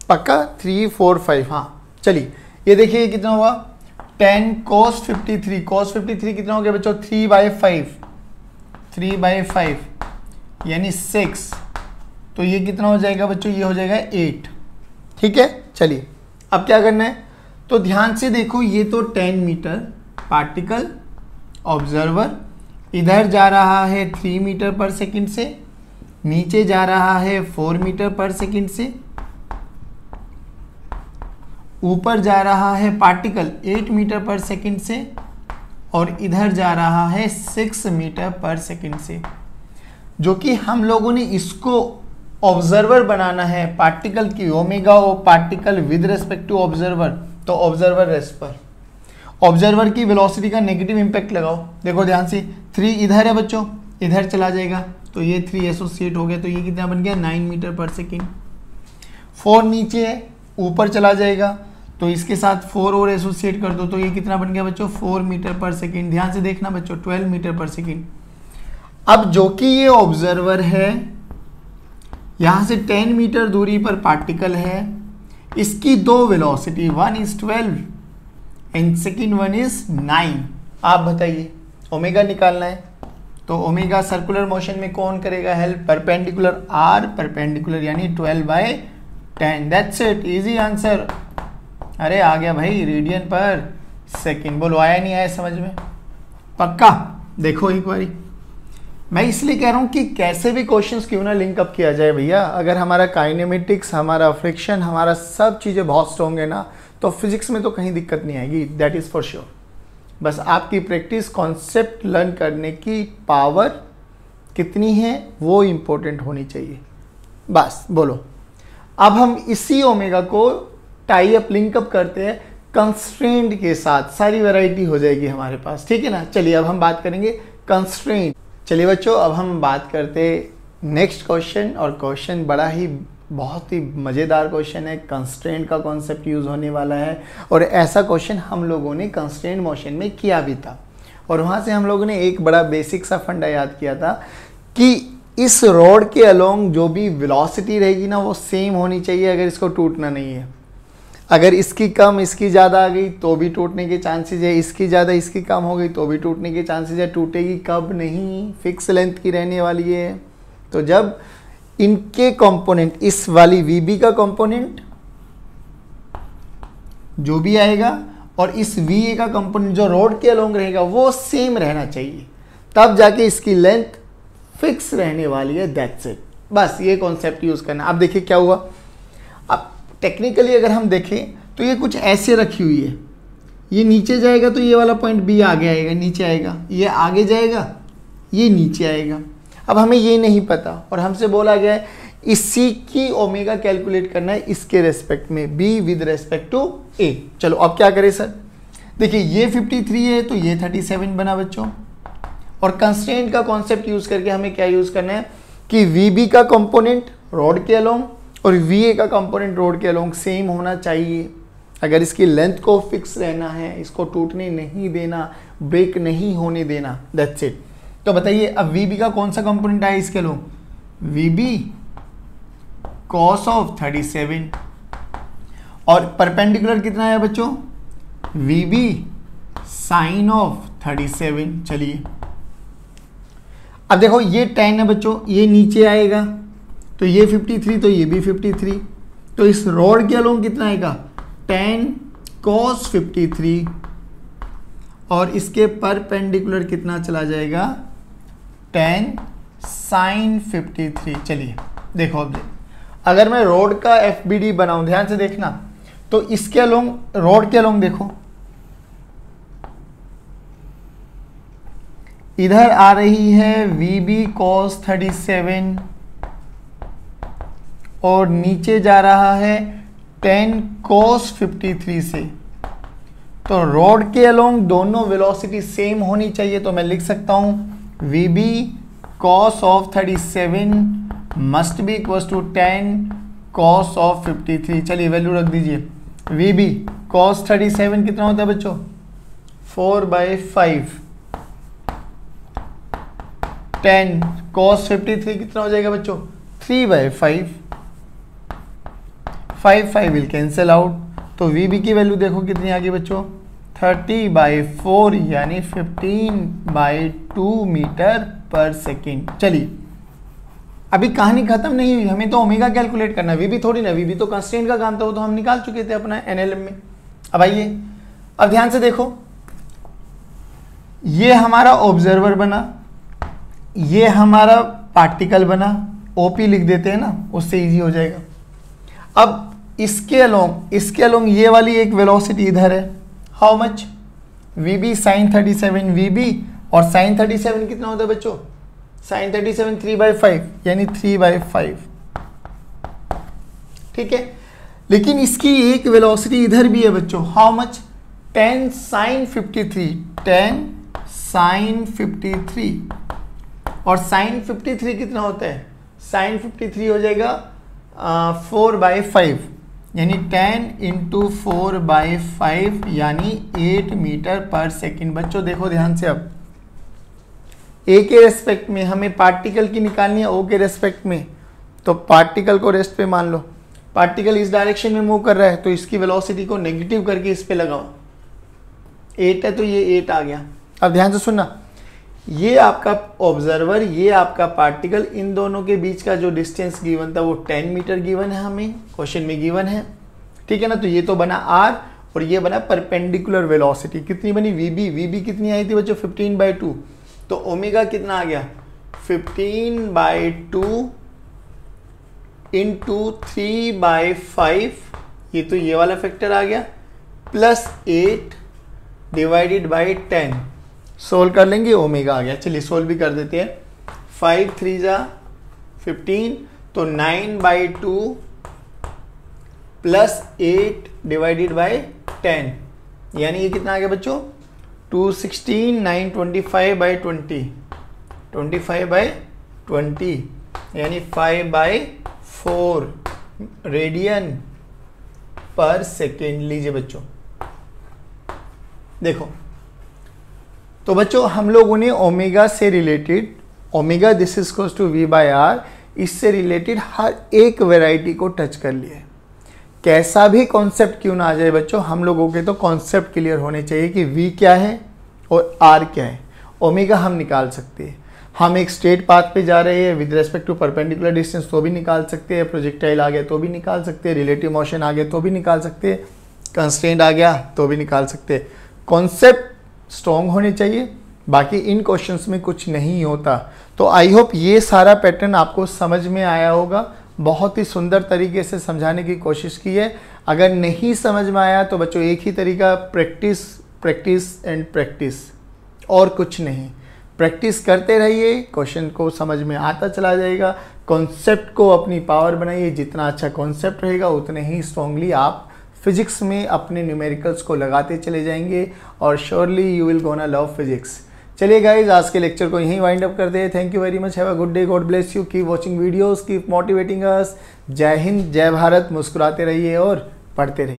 पक्का 3 4 5। हाँ चलिए ये देखिए ये कितना हुआ? 10 cos 53। cos 53 कितना हो गया बच्चों? 3/5 यानी 6। तो ये कितना हो जाएगा बच्चों? ये हो जाएगा 8। ठीक है, चलिए अब क्या करना है? तो ध्यान से देखो, ये तो 10 मीटर पार्टिकल ऑब्जर्वर इधर जा रहा है 3 मीटर पर सेकंड से, नीचे जा रहा है 4 मीटर पर सेकंड से, ऊपर जा रहा है पार्टिकल 8 मीटर पर सेकंड से, और इधर जा रहा है 6 मीटर पर सेकंड से। जो कि हम लोगों ने इसको ऑब्जर्वर बनाना है, पार्टिकल की omega O particle with respect to observer, तो ऑब्जर्वर रेस्ट पर ऑब्जर्वर की वेलोसिटी का नेगेटिव इंपैक्ट लगाओ। देखो ध्यान से, 3 इधर है बच्चों, इधर चला जाएगा तो ये 3 एसोसिएट हो गया, तो ये कितना बन गया? 9 मीटर पर सेकेंड। 4 नीचे है, ऊपर चला जाएगा तो इसके साथ 4 और एसोसिएट कर दो, तो ये कितना बन गया बच्चों? 4 मीटर पर सेकेंड। ध्यान से देखना बच्चों, 12 मीटर पर सेकेंड। अब जो कि ये ऑब्जर्वर है, यहाँ से 10 मीटर दूरी पर पार्टिकल है, इसकी दो velocity, 1 is 12 and second 1 is 9। आप बताइए, ओमेगा निकालना है तो ओमेगा सर्कुलर मोशन में कौन करेगा हेल्प? परपेंडिकुलर, आर परपेंडिकुलर यानी 12/10। That's it, easy answer. अरे आ गया भाई, रेडियन पर सेकेंड। बोलो आया नहीं आया समझ में? पक्का? देखो एक बारी, मैं इसलिए कह रहा हूँ कि कैसे भी क्वेश्चंस क्यों ना लिंक अप किया जाए भैया। अगर हमारा काइनेमेटिक्स, हमारा फ्रिक्शन, हमारा सब चीज़ें बहुत स्ट्रॉन्ग है ना, तो फिजिक्स में तो कहीं दिक्कत नहीं आएगी, दैट इज़ फॉर श्योर। बस आपकी प्रैक्टिस, कॉन्सेप्ट लर्न करने की पावर कितनी है वो इम्पोर्टेंट होनी चाहिए। बस बोलो, अब हम इसी ओमेगा को टाई अप, लिंक अप करते हैं कंस्ट्रेंट के साथ, सारी वैरायटी हो जाएगी हमारे पास। ठीक है ना? चलिए अब हम बात करेंगे कंस्ट्रेंट। चलिए बच्चों, अब हम बात करते हैं नेक्स्ट क्वेश्चन, और क्वेश्चन बड़ा ही बहुत ही मज़ेदार क्वेश्चन है। कंस्ट्रेंट का कॉन्सेप्ट यूज़ होने वाला है, और ऐसा क्वेश्चन हम लोगों ने कंस्ट्रेंट मोशन में किया भी था, और वहाँ से हम लोगों ने एक बड़ा बेसिक सा फंडा याद किया था कि इस रॉड के अलोंग जो भी वेलोसिटी रहेगी ना, वो सेम होनी चाहिए अगर इसको टूटना नहीं है। अगर इसकी कम इसकी ज़्यादा आ गई तो भी टूटने के चांसेस है, इसकी ज़्यादा इसकी कम हो गई तो भी टूटने के चांसेस है। टूटेगी कब? नहीं, फिक्स लेंथ की रहने वाली है। तो जब इनके कंपोनेंट, इस वाली VB का कंपोनेंट जो भी आएगा और इस VA का कंपोनेंट जो रोड के अलोंग रहेगा वो सेम रहना चाहिए, तब जाके इसकी लेंथ फिक्स रहने वाली है। दैट्स इट, बस ये कॉन्सेप्ट यूज़ करना। अब देखिए क्या हुआ। अब टेक्निकली अगर हम देखें तो ये कुछ ऐसे रखी हुई है, ये नीचे जाएगा तो ये वाला पॉइंट B आगे आएगा, नीचे आएगा, ये आगे जाएगा, ये नीचे आएगा। अब हमें ये नहीं पता, और हमसे बोला गया है इसी की ओमेगा कैलकुलेट करना है इसके रेस्पेक्ट में, B with respect to A। चलो अब क्या करें सर? देखिए ये 53 है तो ये 37 बना बच्चों, और कंस्ट्रेंट का कॉन्सेप्ट यूज करके हमें क्या यूज करना है कि VB का कंपोनेंट रॉड के अलोंग और VA का कंपोनेंट रोड के अलोंग सेम होना चाहिए। अगर इसकी लेंथ को फिक्स रहना है, इसको टूटने नहीं देना, ब्रेक नहीं होने देना, दैट्स इट। तो बताइए अब VB का कौन सा कंपोनेंट आया इसके अलोंग? VB cos ऑफ 37 और परपेंडिकुलर कितना है बच्चों? VB sin of 37। चलिए अब देखो ये tan है बच्चों, ये नीचे आएगा तो ये 53 तो ये भी 53, तो इस रॉड के अलोंग कितना आएगा? tan cos 53 और इसके परपेंडिकुलर कितना चला जाएगा? tan sin 53। चलिए देखो अब अगर मैं रोड का FBD बनाऊं, ध्यान से देखना, तो इसके अलोंग रोड के अलोंग देखो इधर आ रही है VB cos 37 और नीचे जा रहा है tan cos 53 से। तो रोड के अलोंग दोनों वेलोसिटी सेम होनी चाहिए, तो मैं लिख सकता हूं VB cos of 37 must be equals to tan cos of 53। चलिए वैल्यू रख दीजिए। VB cos 37 कितना होता है बच्चों? 4/5। tan cos 53 कितना हो जाएगा बच्चों? 3/5। 5 विल कैंसिल आउट, तो VB की वैल्यू देखो कितनी आ गई बच्चों? 30/4 यानी 15/2 मीटर पर सेकेंड। चलिए अभी कहानी खत्म नहीं हुई, हमें तो ओमेगा कैलकुलेट करना है, VB थोड़ी ना, VB तो कंस्ट्रेंट का काम था, वो तो हम निकाल चुके थे अपना NLM में। अब आइए अब ध्यान से देखो, ये हमारा ऑब्जर्वर बना, ये हमारा पार्टिकल बना, OP लिख देते हैं ना, उससे इजी हो जाएगा। अब इसके अलोंग ये वाली एक वेलोसिटी इधर है, how much? VB sin 37 VB, और sin 37 कितना होता है बच्चों? sin 37 3/5 यानी 3/5। ठीक है, लेकिन इसकी एक वेलोसिटी इधर भी है बच्चों, how much? tan sin 53, tan sin 53, और sin 53 कितना होता है? sin 53 हो जाएगा 4/5 यानी 10 × 4/5 यानी 8 मीटर पर सेकेंड। बच्चों देखो ध्यान से, अब A के रेस्पेक्ट में हमें पार्टिकल की निकालनी है, O के रेस्पेक्ट में, तो पार्टिकल को रेस्ट पे मान लो, पार्टिकल इस डायरेक्शन में मूव कर रहा है तो इसकी वेलोसिटी को नेगेटिव करके इस पे लगाओ। 8 है तो ये 8 आ गया। अब ध्यान से सुनना, ये आपका ऑब्जर्वर, ये आपका पार्टिकल, इन दोनों के बीच का जो डिस्टेंस गिवन था वो 10 मीटर गिवन है, हमें क्वेश्चन में गिवन है। ठीक है ना, तो ये तो बना R और ये बना परपेंडिकुलर वेलोसिटी। कितनी बनी? VB कितनी आई थी बच्चों? 15/2। तो ओमेगा कितना आ गया? 15/2 × 3/5, ये तो ये वाला फैक्टर आ गया, प्लस 8 डिवाइडेड बाई 10। सोल्व कर लेंगे, ओमेगा आ गया। चलिए सोल्व भी कर देते हैं। 5 3 जा 15, तो 9/2 प्लस 8 डिवाइडेड बाई 10, यानी ये कितना आ गया बच्चों? 216, 9 25/20, 25/20 यानी 5/4 रेडियन पर सेकेंड। लीजिए बच्चों देखो, तो बच्चों हम लोगों ने ओमेगा से related, omega this is equals to V/R, इससे रिलेटेड हर एक वैरायटी को टच कर लिया है। कैसा भी कॉन्सेप्ट क्यों ना आ जाए बच्चों, हम लोगों के तो कॉन्सेप्ट क्लियर होने चाहिए कि V क्या है और R क्या है। ओमेगा हम निकाल सकते हैं, हम एक स्ट्रेट पाथ पे जा रहे हैं with respect to perpendicular distance तो भी निकाल सकते हैं, प्रोजेक्टाइल आ गया तो भी निकाल सकते हैं, रिलेटिव मोशन आ गया तो भी निकाल सकते हैं, कंस्ट्रेंट आ गया तो भी निकाल सकते हैं। कॉन्सेप्ट स्ट्रॉन्ग होने चाहिए, बाकी इन क्वेश्चंस में कुछ नहीं होता। तो आई होप ये सारा पैटर्न आपको समझ में आया होगा। बहुत ही सुंदर तरीके से समझाने की कोशिश की है। अगर नहीं समझ में आया तो बच्चों एक ही तरीका, प्रैक्टिस प्रैक्टिस एंड प्रैक्टिस, और कुछ नहीं। प्रैक्टिस करते रहिए, क्वेश्चन को समझ में आता चला जाएगा। कॉन्सेप्ट को अपनी पावर बनाइए, जितना अच्छा कॉन्सेप्ट रहेगा उतने ही स्ट्रांगली आप फिजिक्स में अपने न्यूमेरिकल्स को लगाते चले जाएंगे और surely you will gonna love physics. चलिए गाइज, आज के लेक्चर को यहीं वाइंड अप कर दे। Thank you very much, have a good day, God bless you, keep watching videos, keep motivating us. जय हिंद, जय भारत, मुस्कुराते रहिए और पढ़ते रहिए।